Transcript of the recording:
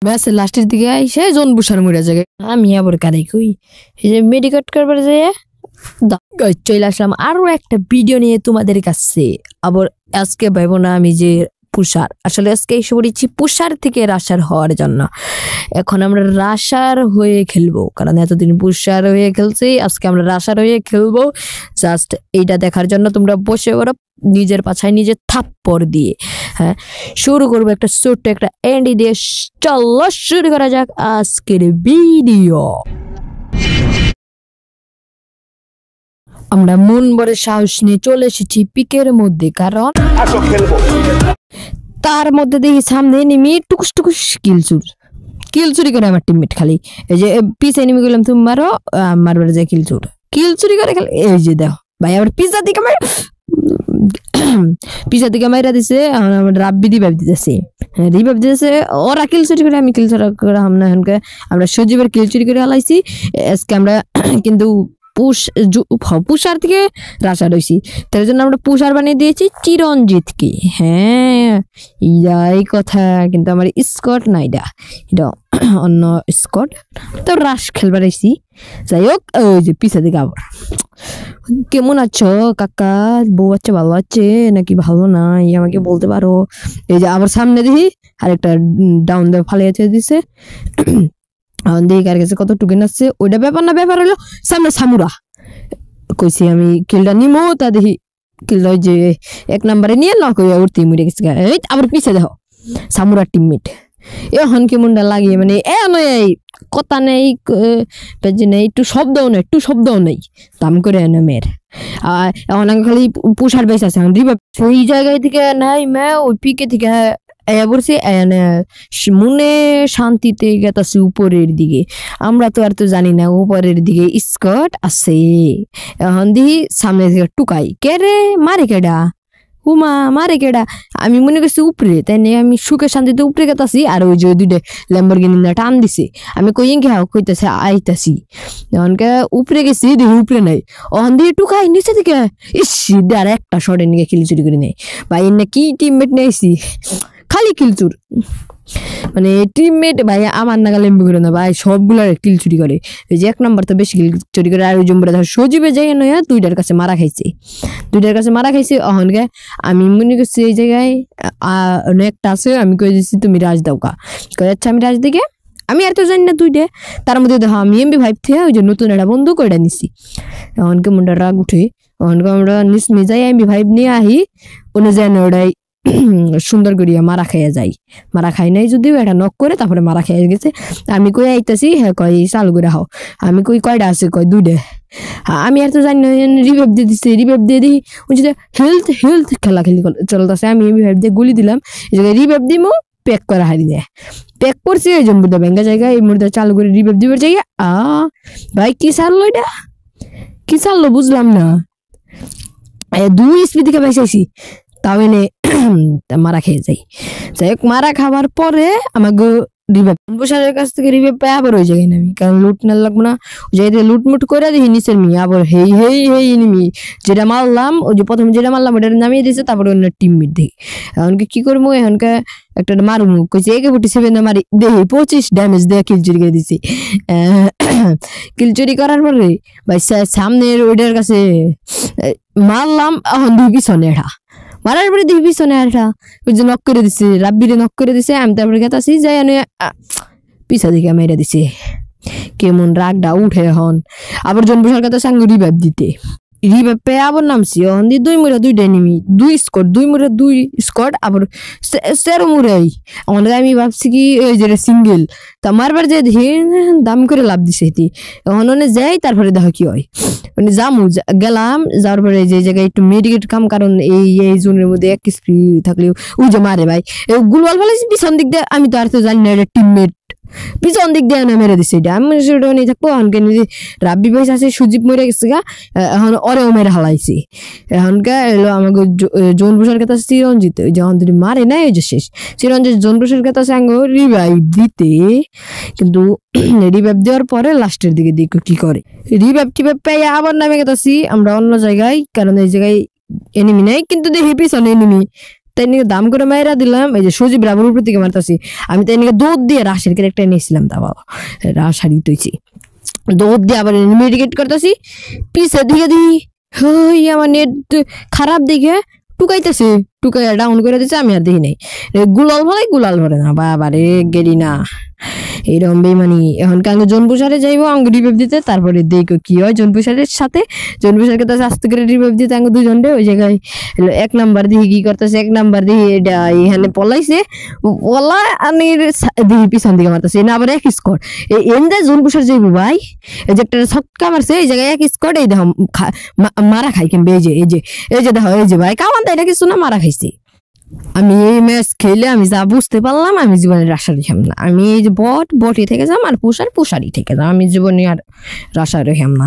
ম্যাচের লাস্টের দিকে আইসে জন বুসার মরে যায়। আমি আবার কারে কই এই যে মেডিকেট করবার যায় চলে আসলাম আরো একটা ভিডিও নিয়ে তোমাদের কাছে। আবার আজকে ভাইব না আমি যে পুষার, আসলে আজকে এসে পড়েছি পুষার থেকে রাশার হওয়ার জন্য। এখন আমরা রাশার হয়ে খেলবো, কারণ এতদিন পুষার হয়ে খেলছি, আজকে আমরা রাশার হয়ে খেলবো। জাস্ট এইটা দেখার জন্য তোমরা বসে পড়ো নিজের পাছায় নিজে থাপ্পড় দিয়ে। হ্যাঁ, শুরু করবো একটা ছোট্ট একটা এন্ডি দিয়ে। চলো শুরু করা যাক আজকের ভিডিও। আমরা মন ভরে সাহস নিয়ে চলে এসেছি পিকের মধ্যে, কারণ তার মধ্যে দেখি সামনে এনিমি টুকুস টুকুস কিল চুরি করে আমার টিমমেট। খালি এই যে পিছে এনিমি গেলাম তুমি মারো, মারবার যায় কিল চুরি করে খালি। এই যে দেখো ভাই আবার পিছার দিকে মাইরা দিছে, রাব্বি রিভাইভ দিতেছে। ওরা কিল চুরি করে আমি কিল চুরি করে আমরা সজীবের কিল চুরি করে হালাইছি। আজকে আমরা কিন্তু পুষার থেকে রাশা রয়েছি, তার জন্য আমরা পুষার বানিয়ে দিয়েছি চিরঞ্জিতকে। হ্যাঁ, এই কথা, কিন্তু আমার স্কট না, এটা অন্য স্কট। তো রাশ খেলবার আইছি। যাই হোক, ওই যে পিছা দিকে আবার কেমন আছো কাকা, বউ আছে ভালো আছে নাকি ভালো নাই আমাকে বলতে পারো। এই যে আবার সামনে দেখি আরেকটা ডাউন দিয়ে ফালিয়ে দিছে। দেখি কার কাছে কত টুকেন আসছে, ওইটা ব্যাপার না, ব্যাপার হলো সামনে সামুরা কইছি আমি কিলটা নিমো, তা দেখি কিলটা ওই যে 1 নম্বরে নিয়ে না কই উঠতে মরে গেছে। আবার পিছে দেখো সামুরার টিমমেট। এখন কেমনটা লাগে, মানে নয় কথা নেই নেই, একটু শব্দও নেই দাম করে এনে মেয়ের। আর এখন খালি পুষার বেশ আছে সেই জায়গায় থেকে নাই ওই পিকে থেকে বলছি মনে শান্তিতে গেতাছি উপরের দিকে। আমরা তো আর তো জানি না উপরের দিকে স্কট আছে। এখন দিই সামনে থেকে টুকাই, কে রে মারে কেডা, উমা মারে কেডা। আমি মনে করছি উপরে, তাই নিয়ে আমি সুখে শান্তিতে উপরে গেতাছি। আর ওই যে দুইটা ল্যাম্বরগিনি টান দিছে, আমি কই কে কইতাছে আইতাছি। এখনকে উপরে গেছি, দেখি উপরে নাই। অহন দিয়ে টুকাই নিচে থেকে আর একটা শর্টে নিয়ে কিল চুরি করে নেই। ভাই এনে কি টিমমেট নিয়েছি, খালি কিল চুর। মানে টিমমেট ভাই আমার নাগাল এমবি করে না ভাই, সবগুলার কিল চুরি করে। ওই যে 1 নম্বর তো বেশি কিল চুরি করে। আর ওই জম্বুরা ধর সজীবে যাই নয়, দুইটার কাছে মারা খাইছে। অহনকে আমি মনে করছি এই জায়গায় একটা আছে, আমি কই দিচ্ছি তুমি রাজ দাও কা, আচ্ছা আমি রাজ দিকে, আমি আর তো জানি না দুইটা। তার মধ্যে দেখো আমি MB5 থেকে ওই যে নতুন একটা বন্ধু করে নিছি। অহনকে মনটা রাগ উঠে, অহনকে আমরা নিয়ে যাই MB5 নিয়ে আহি, ওনে যেন ওটাই সুন্দর করিয়া মারা খাইয়া যাই। মারা খাই নাই যদিও, এটা নক করে তারপরে মারা খাইয়া গেছে। আমি কই আইতাছি, হ্যাঁ কয় চালু করে হাও। আমি কই কয়টা আছে, কয় 2টা। আমি আর তো জানি না, রিভাইভ দিয়ে দিচ্ছে। রিভাইভ দিয়ে দিই ওই যে হেলথ খেলাখেলি চলতেছে। আমি রিভাইভ দিয়ে গুলি দিলাম, এই জায়গায় রিভাইভ দিমো প্যাক করা হারি দেয়। প্যাক করছি এই জম্বুদা ব্যাঙ্গা জায়গায়, এই মুহূর্তে চালু করে রিভাইভ দিবার জায়গা। ভাই কি ছাড়লো এটা, কি ছাড়লো বুঝলাম না। 2 স্পিড থেকে বেঁচেছি, তাও এনে মারা খেয়ে যাই। যাই হোক, মারা খাবার পরে আমাকে রিভাইভ বসারের কাছ থেকে রিভাইভ পাই আবার ওই জায়গায় নামি, কারণ লুট না লাগবো না। ওই জায়গায় লুটমুট করে দেখি নিচের মেয়ে আবার হেই এনিমি যেটা মারলাম, ওই যে প্রথমে যেটা মারলাম ওটা নামিয়ে দিয়েছে। তারপরে অন্য টিমমেট দেখি। এখনকে কি করবো, এখনকে একটা মারুম কইছে AK-47 মারি, দেখি 25 ড্যামেজ দিয়ে কিল চুরি করে দিছি। কিল চুরি করার পরে ভাই সামনের ওইটার কাছে মারলাম। এখন দুই পিছনে এটা মারার পরে দেখি পিছনে একটা ওই যে নক করে দিছে, রাব্বিরে নক করে দিছে। আমি তারপরে গেতাছি, যাই পিছা দিকে মেরে দিছে। কেমন রাগটা উঠে। এখন আবার জনবসার কথা সাঙ্গ রিভাইভ দিতে, রিভাইভ পেয়ে আবার নামছি। এখন দিয়ে 2 মুড়ে 2টা এনিমি, 2 স্কট, 2 মুড়ে 2 স্কট, আবার 0 মুড়াই। আমাদের আমি ভাবছি কি ওই যে সিঙ্গেল, তা মারবার যাই দেখি দাম করে লাভ দিছে। এখন যাই, তারপরে দেখো কি হয়। মানে গেলাম, যাওয়ার পরে যে জায়গায় একটু মেডিকেট কাম, কারণ এই জোনের মধ্যে 1 স্প্রি থাকলেও ওই যে মারে ভাই। গুলওয়াল ফেলাইছি পিছন দিক দিয়ে, আমি তো আর তো জানি না এটা টিমমেট। পিছন দিক দিয়ে না মেরে দিছে এটা, আমি সেটা নিয়ে থাকবো। এখনকে নিজে রাব্বি ভাই আছে, সুজিব মরে গেছে গা, এখন ওরেও মেরে হালাইছি। এখনকে এলো আমাকে জোন বসার কথা চিরঞ্জিত, ওই যখন তুমি মারে নাই ওই যে শেষ চিরঞ্জিত জোন বসার কথা সাঙ্গ রিভাইভ দিতে, কিন্তু রিভাইভ দেওয়ার পরে লাস্টের দিকে দেখো কি করে। রিভাইভ পেয়ে আবার নামে গেছি আমরা অন্য জায়গায়, কারণ এই জায়গায় এনিমি নাই, কিন্তু দেখি পিছনে এনিমি তাই নিয়ে দাম করে মাইরা দিলাম, এই যে সজীব রাবুর উপর থেকে মারতাছি আমি, তাই নিয়ে দৌড় দিয়ে রাশের ক্যারেক্টার নিয়েছিলাম, তা বাবা রাশ হারিয়ে তুইছি, দৌড় দিয়ে আবার মেডিকেট করতেছি, পিছে দিকে দিই হই আমার নেট খারাপ দিকে টুকাইতেছে, টুকাইয়া ডাউন করে দিচ্ছে, আমি আর দেখি নাই, গুলাল ভরে না বাবা রে, গেলি না এইরকম বেমানি। এখন কাঙ্গে জনপুষারে যাইবো আমাকে রিভাইভ দিতে, তারপরে দেখো কি হয় জনপুষারের সাথে, জনপুষারকে তার আস্তে করে রিভাইভ দিতে আঙ্গ দুজন রে ওই জায়গায় 1 নাম্বার দিয়ে কি করতেছে, 1 নাম্বার দিয়ে এটা এখানে পলাইছে, পলা আনির দিয়ে পিছন দিকে মারতেছে না, আবার 1 স্কোর এনদে জনপুষার যাইবো ভাই, এই যে একটা ছক্কা মারছে এই জায়গায় 1 স্কোর, এই দেখো মারা খাই কিনবে, এই যে দেখো এই যে ভাই কামান তাই এটা কিছু না, মারা খাইছি। আমি এই ম্যাচ খেলে আমি যা বুঝতে পারলাম, আমি জীবনে রাশারি খাম না, আমি এই যে বটি থেকে যাম আর পুষারি থেকে যাম, আমি জীবনে আর রাশারি খাম না।